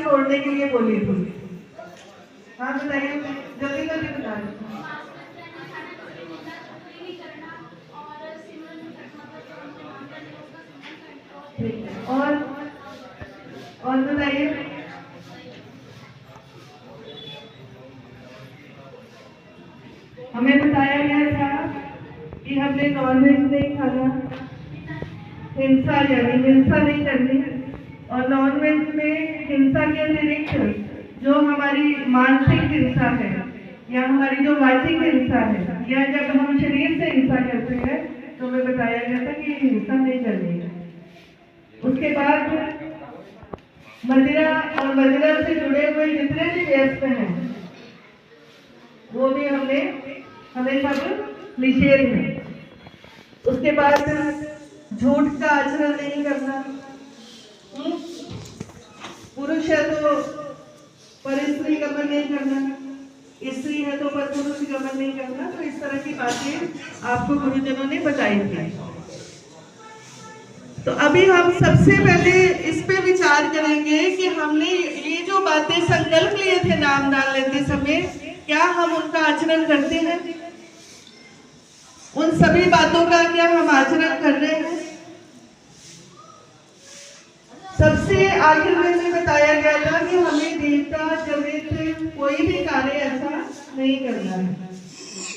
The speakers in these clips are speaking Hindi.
छोड़ने के लिए बोली थी। हाँ बताइए, जल्दी जल्दी बताइए। और बताइए। हमें बताया गया था कि हमने नॉनवेज नहीं खाना, हिंसा यानी हिंसा नहीं करनी, और नॉनवेज में हिंसा के अतिरिक्त जो हमारी मानसिक हिंसा है या हमारी जो वाचिक हिंसा है या जब हम शरीर से हिंसा करते हैं तो हमें बताया गया था कि हिंसा नहीं करनी है। उसके बाद मदिरा और मदिरा से जुड़े हुए जितने भी व्यस्त हैं वो भी हमने हमें सब निषेध है। उसके बाद झूठ का आचरण नहीं करना, पुरुष है तो पर स्त्री गमन नहीं करना, स्त्री है तो पर पुरुष गमन नहीं करना। तो इस तरह की बातें आपको गुरुजनों ने बताई थी। तो अभी हम सबसे पहले इस पे विचार करेंगे कि हमने ये जो बातें संकल्प लिए थे नाम डाल लेते समय, क्या हम उनका आचरण करते हैं? उन सभी बातों का क्या हम आचरण कर रहे हैं? सबसे आखिर में बताया गया था कि हमें देवता जनित कोई भी कार्य ऐसा नहीं करना है।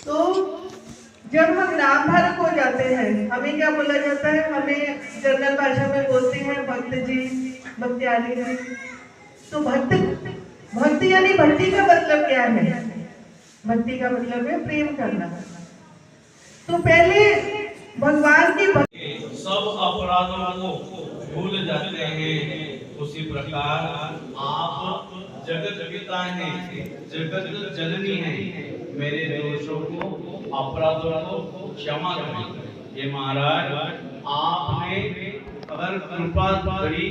तो जब हम नाम धारक हो जाते हैं, हमें क्या बोला जाता है? हमें जनरल भाषा में बोलते हैं भक्त जी, भक्त्यादि जी। तो भक्ति यानी भक्ति का मतलब क्या है? भक्ति का मतलब है प्रेम करना। तो पहले भगवान की सब अपराधों को भूल जाते हैं, उसी प्रकार आप जगत पिता हैं, जगत जननी हैं, मेरे दोषों को, अपराधों को क्षमा करें। ये महाराज, आपने अगर कृपा भरी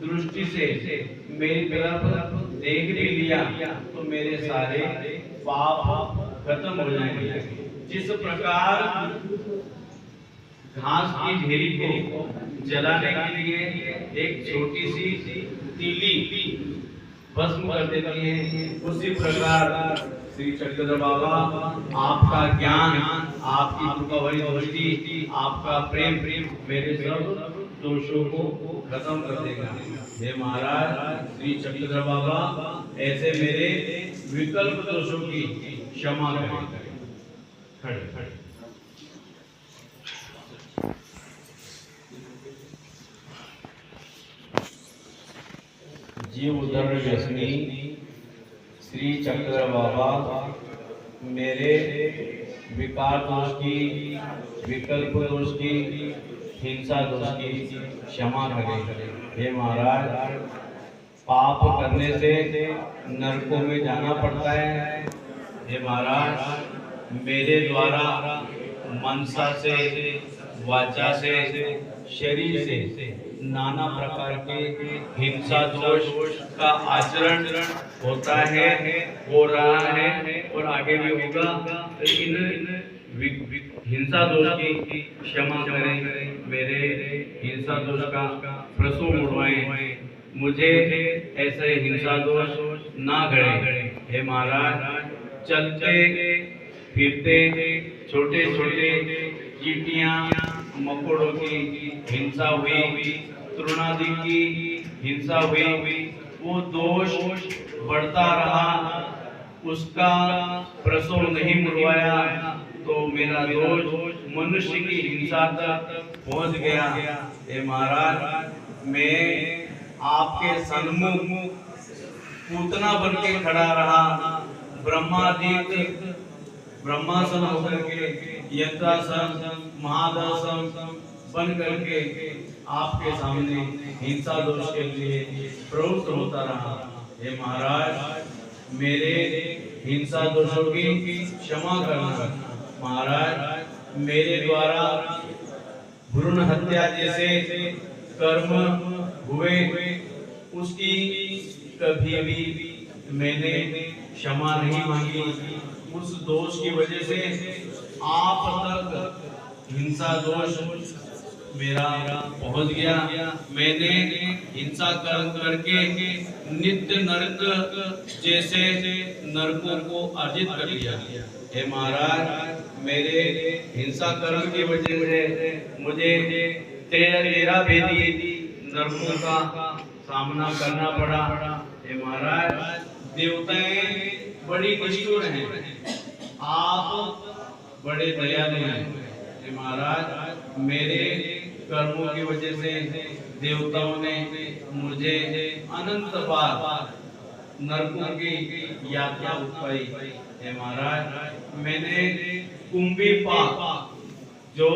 दृष्टि से मेरी तरफ देख भी लिया तो मेरे सारे पाप खत्म हो जाएंगे। जिस प्रकार घास की ढेरी को जलाने के लिए एक छोटी सी तीली भस्म कर देती है, उसी प्रकार श्री चक्रधर बाबा आपका ज्ञान, आपकी कृपा भरी दृष्टि, आपका प्रेम मेरे सब दोषों को खत्म कर देगा। हे महाराज श्री चक्रधर बाबा, ऐसे मेरे विकल्प दोषों की क्षमा करें। खड़े जीव उधर व्यसनी श्री चक्रधर बाबा, मेरे विकार दोष की, विकल्प दोष की, हिंसा दोष की क्षमा करें। हे महाराज, पाप करने से नरकों में जाना पड़ता है। हे महाराज, मेरे द्वारा मनसा से, वाचा से, शरीर से नाना प्रकार के हिंसा दोष का आचरण होता है, हो रहा है और आगे भी होगा। लेकिन हिंसा दोष की क्षमा करें, मेरे हिंसा दोष का प्रसून उड़वाएं, मुझे ऐसे हिंसा दोष ना गढ़े। हे महाराज, चलते फिरते छोटे छोटे चींटियां मकोड़ों की हिंसा हुई, तृणादि की हिंसा हुई, वो दोष बढ़ता रहा, उसका प्रसव नहीं मुड़वाया तो मेरा दोष मनुष्य की हिंसा तक पहुंच गया। हे महाराज, मैं आपके सन्मुख पूतना बन के खड़ा रहा, ब्रह्मासन होकर के, यंत्रासन, महादासन बन करके आपके सामने हिंसा दोष के लिए प्रवृत्त होता रहा। हे महाराज, मेरे हिंसा दोषों की क्षमा करना। महाराज, मेरे द्वारा भ्रूण हत्या जैसे कर्म हुए, उसकी कभी भी मैंने क्षमा नहीं मांगी। उस दोष की वजह से आप तक हिंसा दोष मेरा पहुंच गया। मैंने हिंसा करके नित्य नरक जैसे नरकों को अर्जित कर लिया। हे महाराज, मेरे हिंसा कर्म की वजह से मुझे 13 भेदी नरकों का सामना करना पड़ा। हे महाराज, देवताएं बड़ी निष्ठुर हैं, आप बड़े दयालु हैं। हे महाराज, मेरे कर्मों की वजह से देवताओं ने मुझे अनंत बार नरकों की यात्रा उठाई। हे महाराज, मैंने कुंभी पाक जो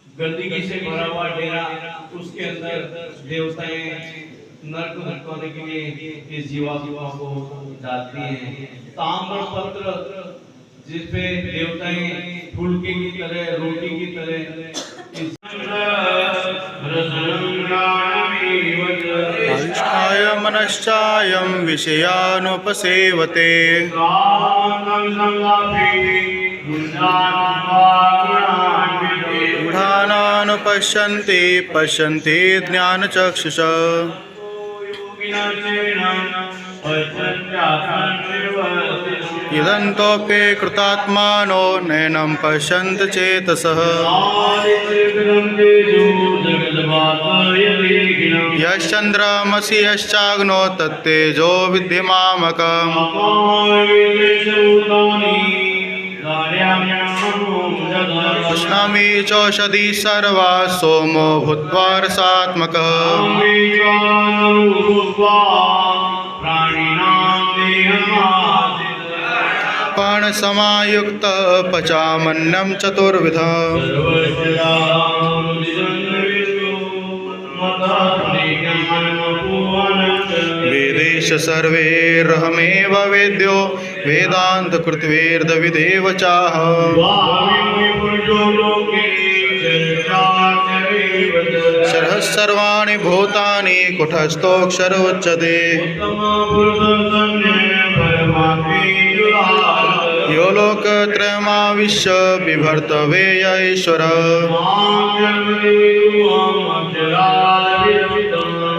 गंदगी से भरा हुआ डेरा, उसके अंदर देवताएं नरक मुक्त होने के लिए इस जीवात्मा को डालती हैं। ताम्र पत्र जिसपे देवताएं फुलके की तरह, रोटी की तरह आयुष्काय मनश्चायं विषयानुपसेवते गूढानानुपश्यन्ति पश्यन्ति ज्ञानचक्षुषा इदन्तोऽपि कृतात्मानो नैनं पश्यन्ति चेतसः यश्चन्द्रमसि यश्चाग्नो तत्तेजो विद्धिमामकम् उष्णामि चौषधि सर्वा सोमो भूत्वा रसात्मकः पर्णसमायुक्त पचामन्नं चतुर्विधम् वेदेश सर्वैरहमेव वेद्यो वेदान्तकृत्वेर्दविदेव चाहम् शरः सर्वाणि भूतानि कुटस्थोऽक्षर उच्यते यो लोकत्रयमाविश्य बिभर्तव्य ईश्वरः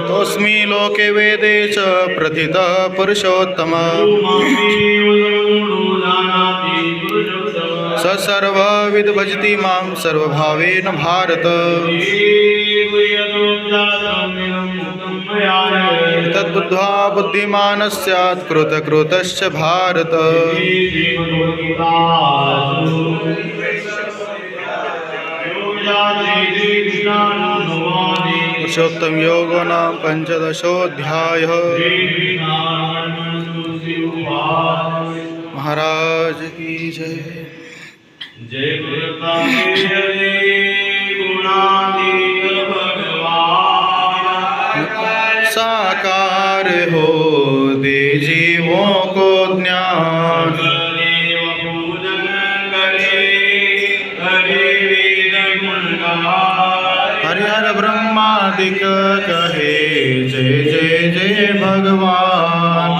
तस्मै लोके वेदे च प्रथितः पुरुषोत्तमः स सर्वविद् भजति मां सर्वभावेन भारत तद्बुद्ध्वा बुद्धिमान् स्यात् कृतकृतश्च भारत पुरुषोत्तम योगो नाम पंचदशोऽध्यायः। महाराज की जय। जय गुणातीत भगवान साकार हो दे जीवों को ज्ञान हरिहर ब्रह्मादिक कहे जय जय जय भगवान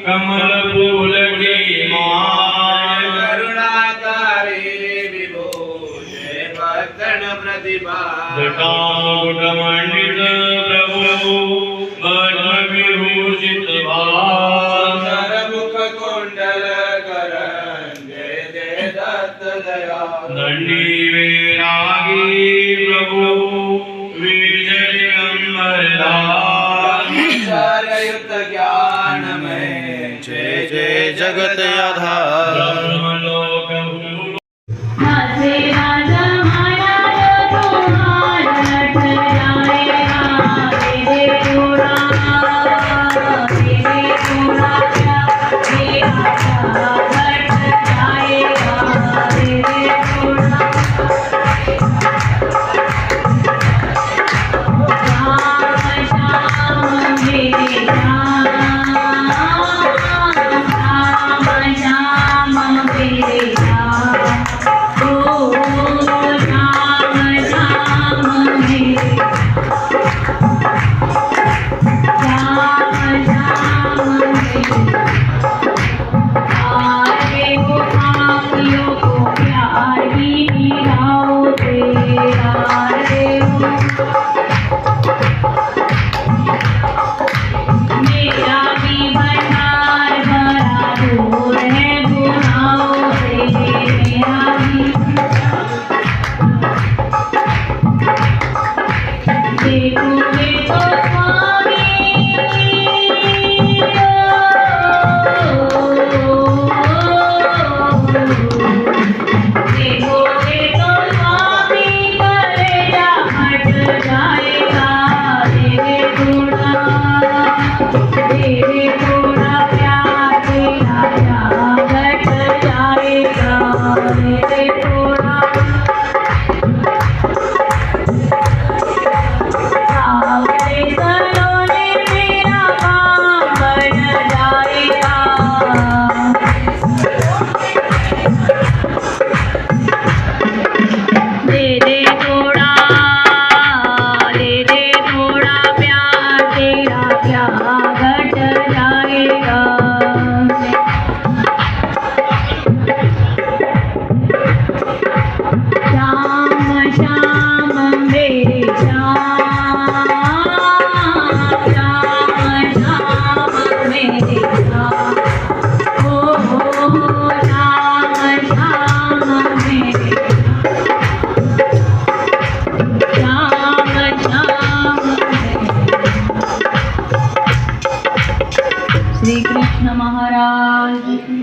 कमल फूल की मान करुणाकारी विभो जय भक्तन प्रतिभा जटामुकुटमण्डित प्रभु पद्म विभूषित भाव मुख कुंडल करण जय जय दत्त दया दंडी वैरागी प्रभु विजय युक्त ज्ञान में जय जय जगत आधार Mama श्री कृष्ण महाराज